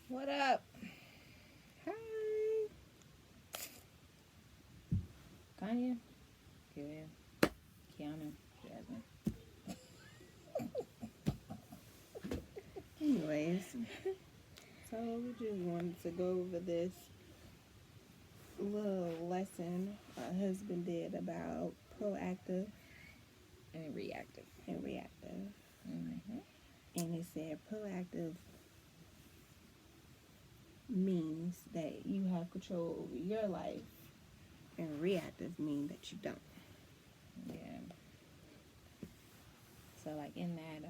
What up? Hi. Kanye? Good. Qiana, Jasmine. Anyways, so we just wanted to go over this little lesson my husband did about proactive And reactive. and reactive. Mm-hmm. And he said proactive means that you have control over your life, and reactive means that you don't. Yeah. So, like, in that,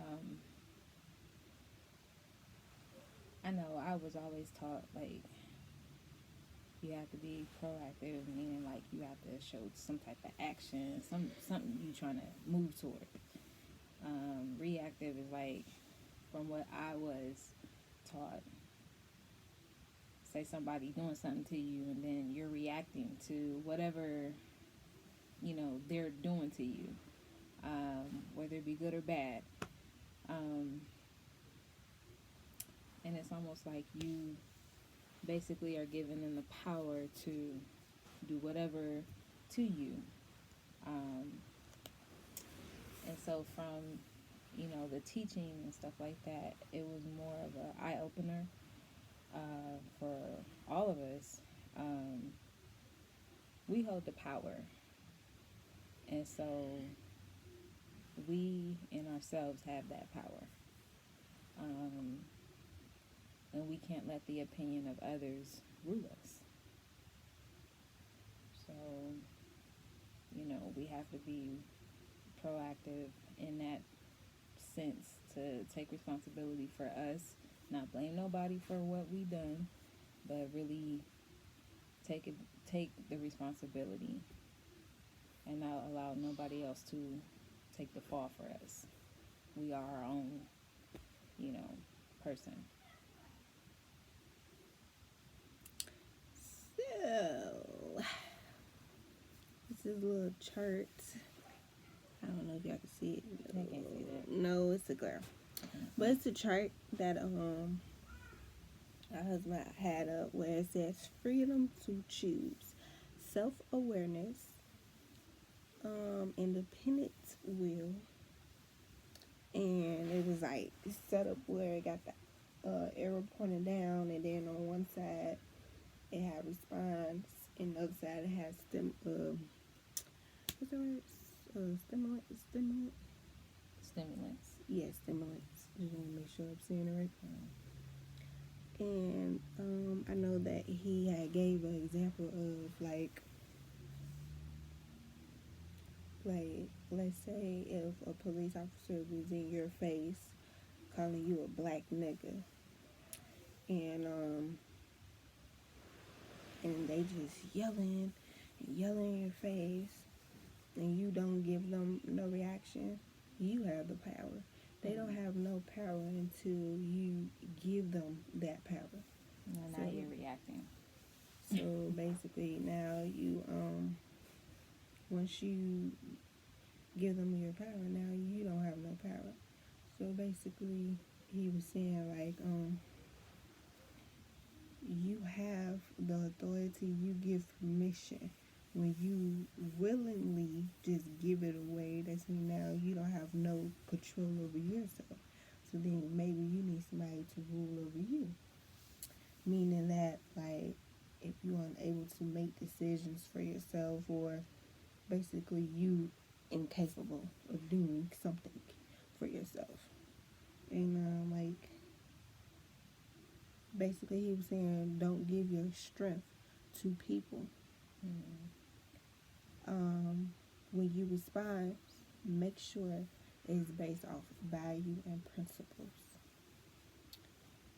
I know I was always taught, like, you have to be proactive, meaning, like, you have to show some type of action, something you trying to move toward. Reactive is, like, from what I was taught, say somebody doing something to you and then you're reacting to whatever they're doing to you, whether it be good or bad. um, and it's almost like you basically are giving them the power to do whatever to you. um, and so from the teaching and stuff like that, it was more of an eye-opener for all of us. We hold the power, and so we in ourselves have that power. um, and we can't let the opinion of others rule us. So, we have to be proactive in that sense, to take responsibility for us, not blame nobody for what we done, but really take it, take the responsibility, and not allow nobody else to take the fall for us. We are our own, you know, person. So, this is a little chart. I don't know if y'all can see it. I can't see that. No, it's a glare. But it's a chart that my husband had up where it says freedom to choose, self awareness, independent will, and it was like set up where it got the arrow pointing down, and then on one side it had response, and the other side it has what's the word? Stimulant. Stimulants. Yeah, stimulants. Just want to make sure I'm saying it right. And I know that he had gave an example of like let's say if a police officer was in your face calling you a black nigga, and they just yelling in your face, and you don't give them no reaction, you have the power. They don't have no power until you give them that power. No, now So, you're reacting. so basically, now you once you give them your power, now you don't have no power. So basically, he was saying like you have the authority, you give permission. When you willingly just give it away, that's when now you don't have no control over yourself. So then maybe you need somebody to rule over you. Meaning that, like, if you're unable to make decisions for yourself, or basically you incapable of doing something for yourself. And, like, basically he was saying don't give your strength to people. Mm-hmm. When you respond, make sure it's based off value and principles.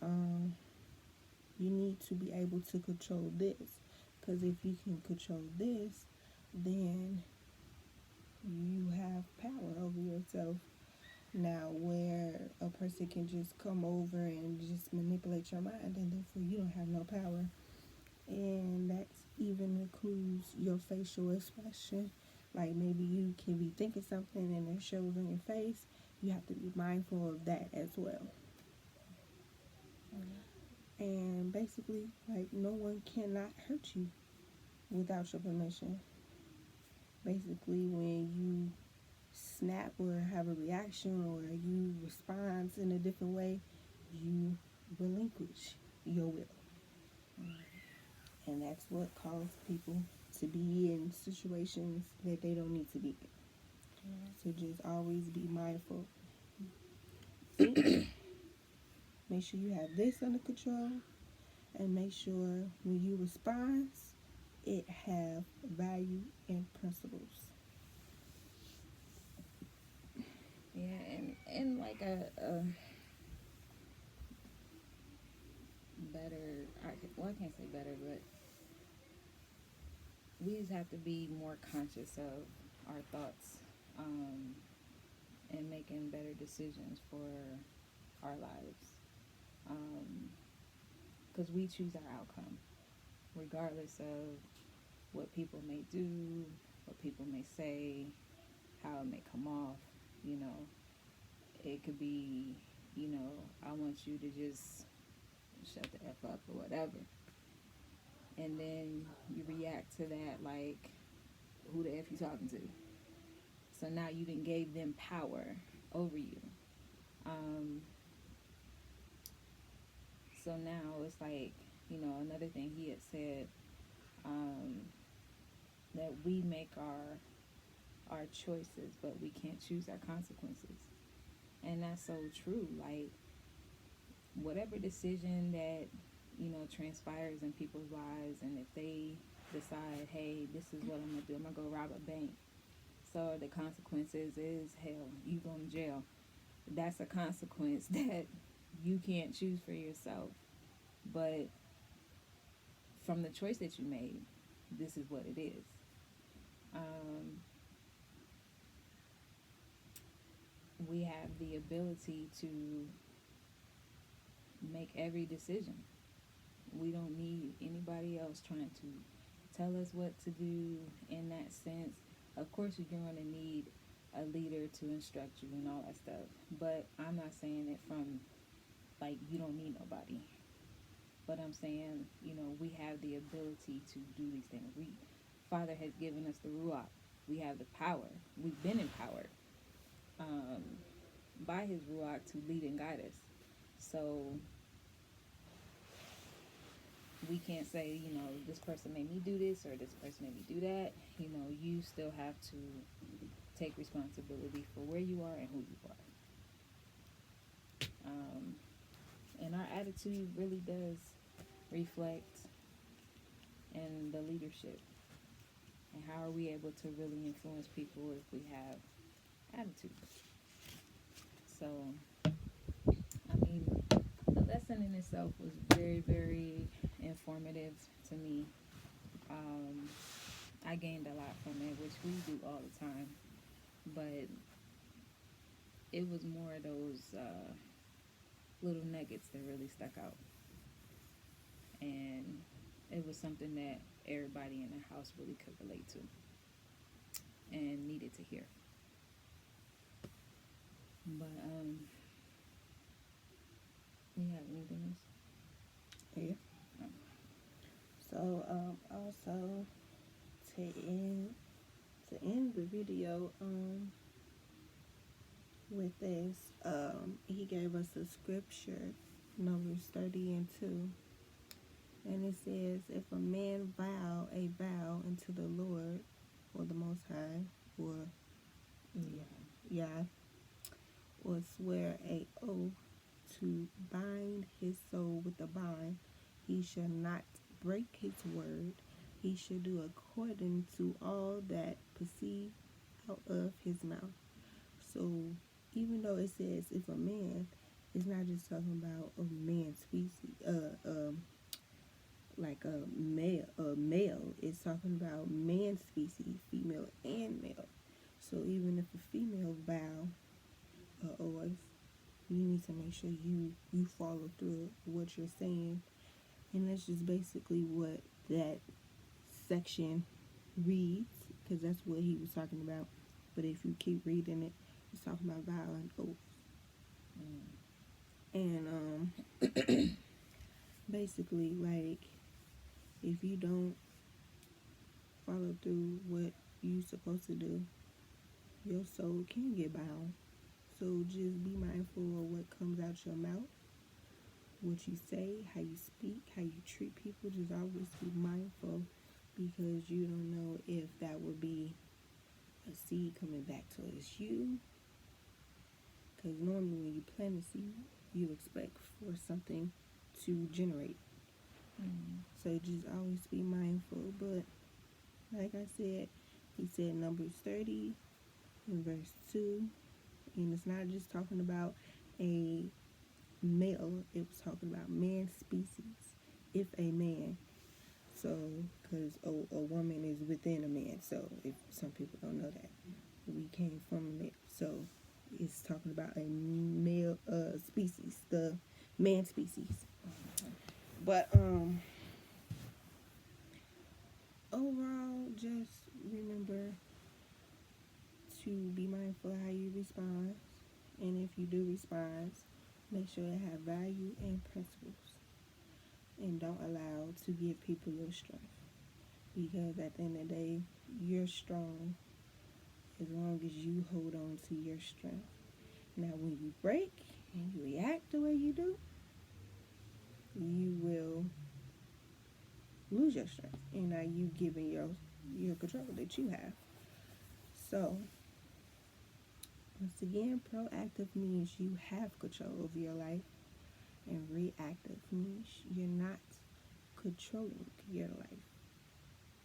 Um, you need to be able to control this, because if you can control this, then you have power over yourself. Now, where a person can just come over and just manipulate your mind, and therefore you don't have no power. And that even includes your facial expression. Like maybe you can be thinking something and it shows on your face. You have to be mindful of that as well. Mm-hmm. And basically, like, no one cannot hurt you without your permission. Basically, when you snap or have a reaction or you respond in a different way, you relinquish your will. And that's what causes people to be in situations that they don't need to be in. So just always be mindful. Make sure you have this under control, and make sure when you respond, it have value and principles. Yeah, and like a better, I can't say better, but we just have to be more conscious of our thoughts, and making better decisions for our lives, because we choose our outcome regardless of what people may do, what people may say, how it may come off. You know, it could be, I want you to just shut the F up or whatever. And then you react to that like, who the F you talking to? So now you done gave them power over you. Um, so now it's like, another thing he had said, um, that we make our choices, but we can't choose our consequences. And that's so true. Like, whatever decision that, transpires in people's lives, and if they decide, hey, this is what I'm going to do, I'm going to go rob a bank. So the consequences is, hell, you going to jail. That's a consequence that you can't choose for yourself. But from the choice that you made, this is what it is. We have the ability to make every decision. We don't need anybody else trying to tell us what to do in that sense. Of course, you're going to need a leader to instruct you and all that stuff. But I'm not saying it from, like, you don't need nobody. But I'm saying, we have the ability to do these things. Father has given us the Ruach. We have the power. We've been empowered by his Ruach to lead and guide us. So we can't say, this person made me do this or this person made me do that. You still have to take responsibility for where you are and who you are. And our attitude really does reflect in the leadership. And how are we able to really influence people if we have attitude? So, I mean, the lesson in itself was very, very informative to me. I gained a lot from it, which we do all the time. But it was more of those little nuggets that really stuck out. And it was something that everybody in the house really could relate to and needed to hear. But, you have anything else? Yeah. Oh. So, also to end the video with this, he gave us a scripture, Numbers 30:2, and it says, if a man vow a vow unto the Lord or the Most High, or Yah, or swear a oath to bind his soul with a bond, he shall not break his word. He shall do according to all that proceed out of his mouth. So even though it says if a man, it's not just talking about a man species, like a male. It's talking about man species, female and male. So even if a female vow a oath, you need to make sure you follow through what you're saying. And that's just basically what that section reads, because that's what he was talking about. But if you keep reading it, it's talking about vow and oath. And basically like if you don't follow through what you supposed to do, your soul can get bound. So just be mindful of what comes out your mouth, what you say, how you speak, how you treat people. Just always be mindful because you don't know if that will be a seed coming back towards you. Because normally when you plant a seed, you expect for something to generate. So just always be mindful. But like I said, he said Numbers 30 in verse 2. And it's not just talking about a male, it was talking about man species. If a man. So, because a woman is within a man. So, if some people don't know that, we came from a male. So, it's talking about a male species, the man species. But overall, just remember to be mindful how you respond, and if you do respond, make sure it have value and principles, and don't allow to give people your strength, because at the end of the day, you're strong as long as you hold on to your strength. Now, when you break and you react the way you do, you will lose your strength, and now you giving your control that you have. So, once again, proactive means you have control over your life, and reactive means you're not controlling your life.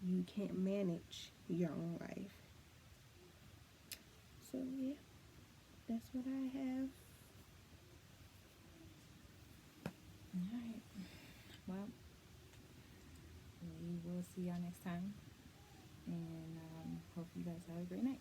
You can't manage your own life. So, yeah, that's what I have. Alright. Well, we will see y'all next time. And hope you guys have a great night.